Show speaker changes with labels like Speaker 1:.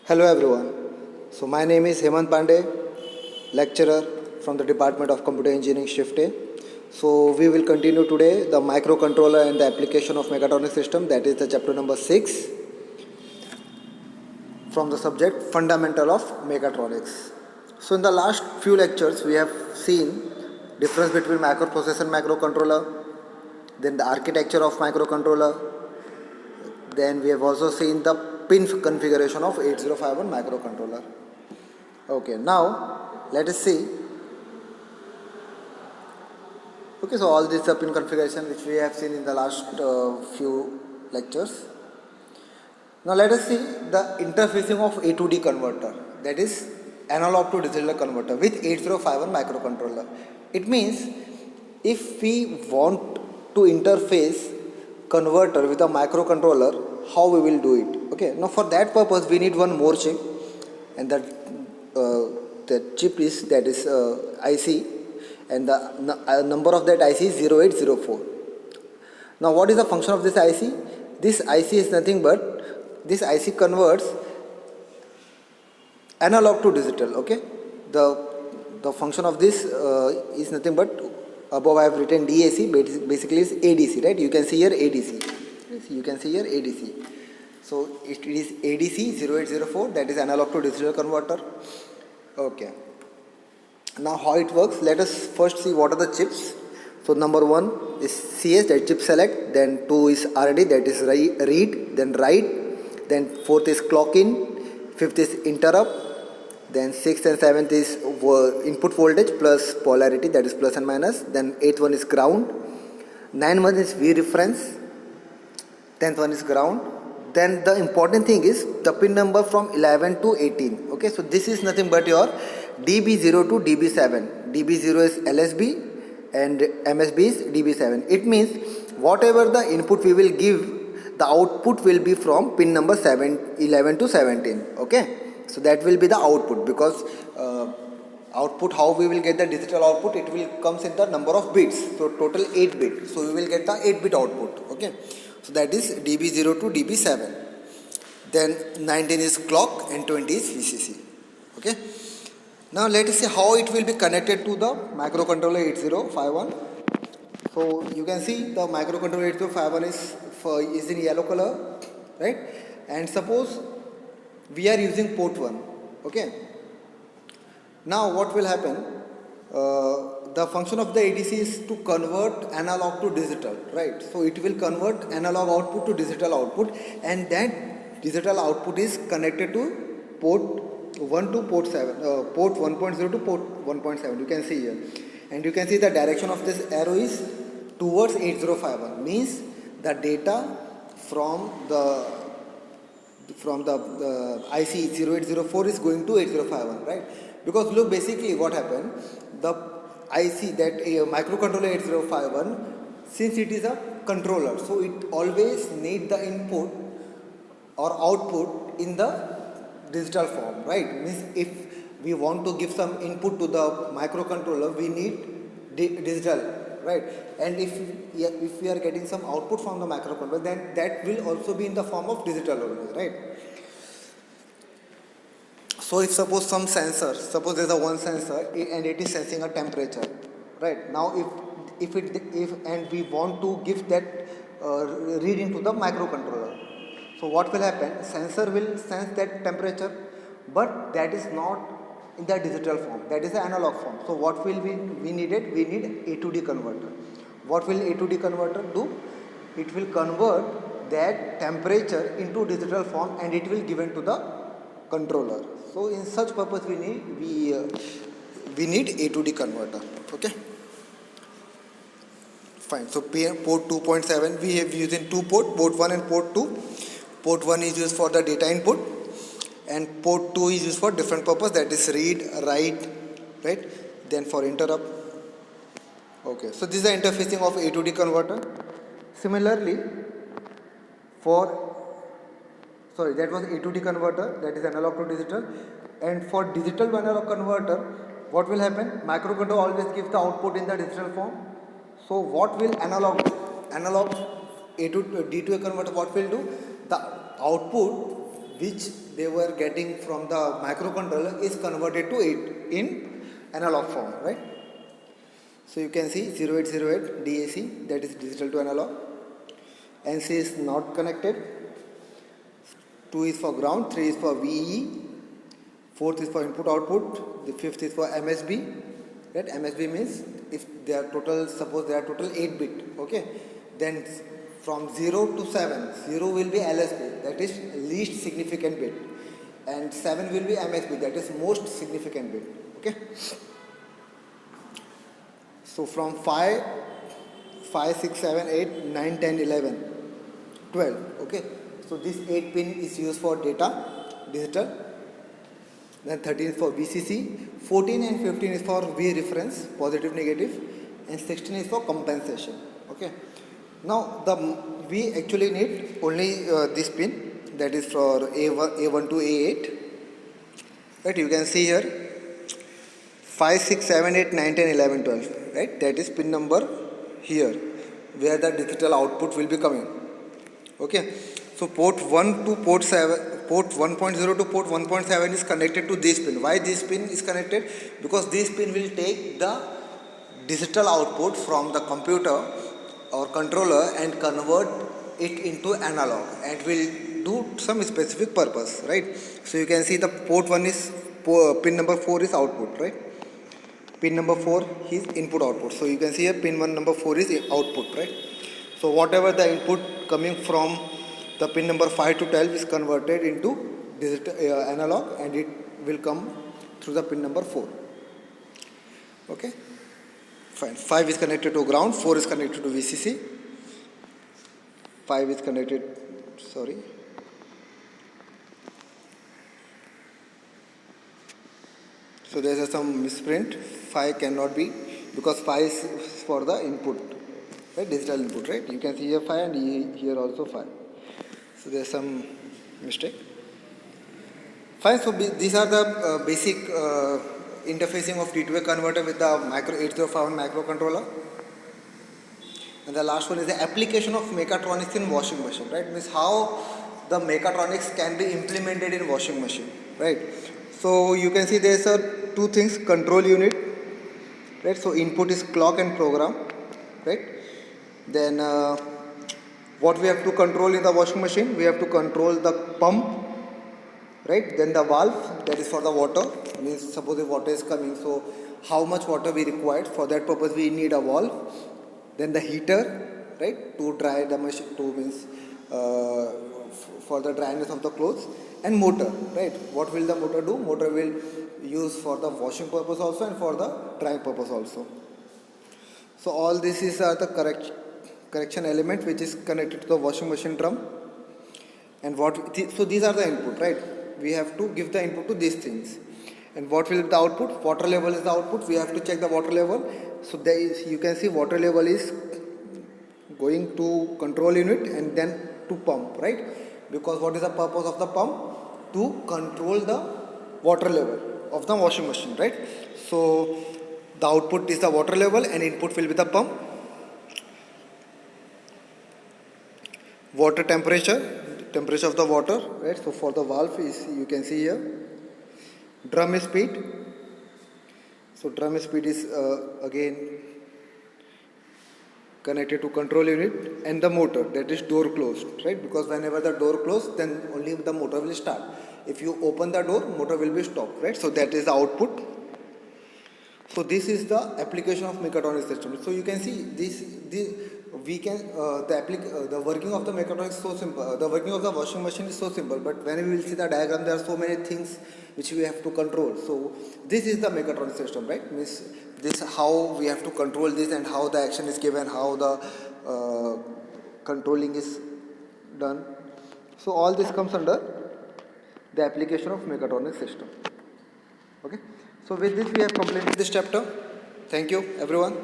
Speaker 1: Hello everyone. So my name is Hemant Pandey, lecturer from the Department of Computer Engineering Shift A. So we will continue today the microcontroller and the application of mechatronic system, that is the chapter number 6 from the subject fundamental of mechatronics. So in the last few lectures we have seen difference between microprocessor and microcontroller, then the architecture of microcontroller, then we have also seen the pin configuration of 8051 microcontroller. Okay, now let us see. Okay, so all this pin configuration which we have seen in the last few lectures. Now let us see the interfacing of A to D converter, that is analog to digital converter with 8051 microcontroller. It means if we want to interface converter with a microcontroller, how we will do it. Okay, now for that purpose we need one more chip, and that chip is IC, and the number of that IC is 0804. Now what is the function of this IC? This IC is nothing but this IC converts analog to digital. Okay, the function of this is nothing but, above I have written DAC, basically is ADC, right? You can see here ADC. You can see here ADC. So it is ADC 0804, that is analog to digital converter. Okay. Now how it works? Let us first see what are the chips. So number 1 is CS, that chip select. Then 2 is RD, that is read, then write. Then 4th is clock in. 5th is interrupt. Then 6th and 7th is input voltage plus polarity, that is plus and minus. Then 8th one is ground. 9th one is V reference. 10th one is ground. Then the important thing is the pin number from 11 to 18. Okay, so this is nothing but your DB0 to DB7. DB0 is LSB and MSB is DB7. It means whatever the input we will give, the output will be from pin number 11 to 17. Okay, so that will be the output, because output, how we will get the digital output, it will comes in the number of bits. So total 8 bits. So we will get the 8-bit output. Okay, so that is DB0 to DB7. Then 19 is clock and 20 is VCC. Okay. Now let us see how it will be connected to the microcontroller 8051. So you can see the microcontroller 8051 is in yellow color, right? And suppose we are using port 1. Okay. Now what will happen? The function of the ADC is to convert analog to digital, right? So it will convert analog output to digital output, and that digital output is connected to port 1 to port 7, port 1.0 to port 1.7. You can see here, and you can see the direction of this arrow is towards 8051. Means the data from the IC 0804 is going to 8051, right? Because look, basically what happened, the IC, that a microcontroller 8051, since it is a controller, so it always need the input or output in the digital form, right? Means if we want to give some input to the microcontroller, we need digital, right? And if we are getting some output from the microcontroller, then that will also be in the form of digital only, right? So if suppose some sensor, suppose there is a one sensor and it is sensing a temperature, right? Now if we want to give that reading to the microcontroller, so what will happen? Sensor will sense that temperature, but that is not in the digital form, that is the analog form. So what will we need it? We need A to D converter. What will A to D converter do? It will convert that temperature into digital form and it will given to the controller. So in such purpose we need A to D converter. Okay, fine. So port 2.7 we have used in two port 1 and port 2. Port 1 is used for the data input and port 2 is used for different purpose, that is read, write, right? Then for interrupt. Okay, so this is the interfacing of A to D converter. Similarly, that was A to D converter, that is analog to digital. And for digital to analog converter, what will happen? Microcontroller always gives the output in the digital form. So what will analog A to D to A converter, what will do? The output which they were getting from the microcontroller is converted to it in analog form, right? So you can see 0808 DAC, that is digital to analog. NC is not connected. 2 is for ground, 3 is for VEE, 4th is for input output, the 5th is for MSB. Right? MSB means if they are total, suppose they are total 8 bit, okay, then from 0 to 7, 0 will be LSB, that is least significant bit, and 7 will be MSB, that is most significant bit, okay. So from 5, 6, 7, 8, 9, 10, 11, 12, okay. So this 8 pin is used for data, digital. Then 13 is for VCC, 14 and 15 is for V reference, positive, negative, and 16 is for compensation. Okay. Now we actually need only this pin, that is for A1 to A8. Right, you can see here 5, 6, 7, 8, 9, 10, 11, 12. Right, that is pin number here, where the digital output will be coming. Okay. So port 1 to port 7, port 1.0 to port 1.7 is connected to this pin. Why this pin is connected? Because this pin will take the digital output from the computer or controller and convert it into analog and will do some specific purpose, right? So you can see the port 1 is, pin number 4 is output, right? Pin number 4 is input output. So you can see here pin 1 number 4 is output, right? So whatever the input coming from the pin number 5 to 12 is converted into digital analog, and it will come through the pin number 4. Okay, fine. 5 is connected to ground, 4 is connected to VCC, 5 is connected, sorry, so there is some misprint. 5 cannot be, because 5 is for the input, right, digital input, right? You can see here 5 and here also 5. So there is some mistake. Fine, so these are the basic interfacing of D2A converter with the micro 8051 microcontroller. And the last one is the application of mechatronics in washing machine, right? Means how the mechatronics can be implemented in washing machine, right? So you can see there is two things, control unit, right? So input is clock and program, right? Then what we have to control in the washing machine, we have to control the pump, right? Then the valve, that is for the water, means suppose the water is coming, so how much water we required, for that purpose we need a valve. Then the heater, right, to dry the machine, to means for the dryness of the clothes, and motor, right? What will the motor do? Motor will use for the washing purpose also and for the drying purpose also. So all this is the correction element which is connected to the washing machine drum. And so these are the input, right? We have to give the input to these things. And what will be the output? Water level is the output. We have to check the water level. So there is, you can see water level is going to control unit and then to pump, right? Because what is the purpose of the pump? To control the water level of the washing machine, right? So the output is the water level and input will be the pump. Water temperature of the water, right? So for the valve is, you can see here, drum speed. So drum speed is again connected to control unit, and the motor, that is door closed, right? Because whenever the door closed, then only the motor will start. If you open the door, motor will be stopped, right? So that is the output. So this is the application of mechatronic system. So you can see the working of the mechatronics is so simple. The working of the washing machine is so simple, but when we will see the diagram, there are so many things which we have to control. So this is the mechatronic system, right? Means this how we have to control this and how the action is given, how the controlling is done. So all this comes under the application of mechatronic system. Okay. So with this we have completed this chapter. Thank you everyone.